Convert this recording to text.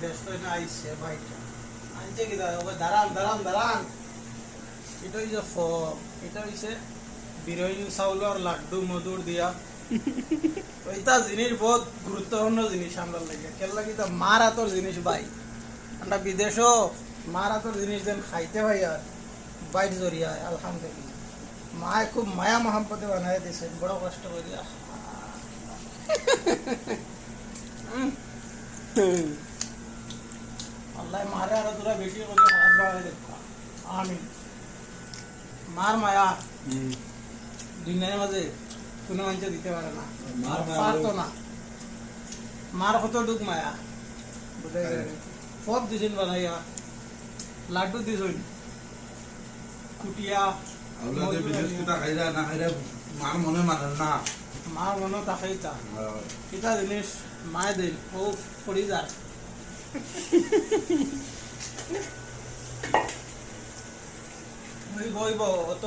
ব্যস্ত না আইছে ভাইটা আনছে কি দাঁড়ান দাঁড়ান দাঁড়ান এটা হইছে এটা হইছে বিরোহী চাউলের লাড্ডু মধুর দিয়া ওইটা জিনিস বহুত গুরুত্বপূর্ণ জিনিস আমরা লাগে কেন লাগি তো মার হাতর জিনিস ভাই আমরা বিদেশও মার হাতর জিনিস যেন খাইতে ভাই আর বাইর জরিয়া আলহামদুলিল্লাহ মায় খুব মায়া মহাম্পতে বানাই দিছে বড় কষ্ট করিয়া আল্লাহ মারে আরো তোরা বেশি করে হাত বাড়াই দেখা আমি মার মায়া দুনিয়ার মাঝে কোনো মানুষ দিতে পারে না পারতো না মার কত দুঃখ মায়া বুঝে সব দিছেন বানাইয়া লাড্ডু দিছেন কুটিয়া মার মনে মানে না মার মনে তাকেই তা এটা জিনিস মায়ে দিন ও পড়ি যায় হইব অত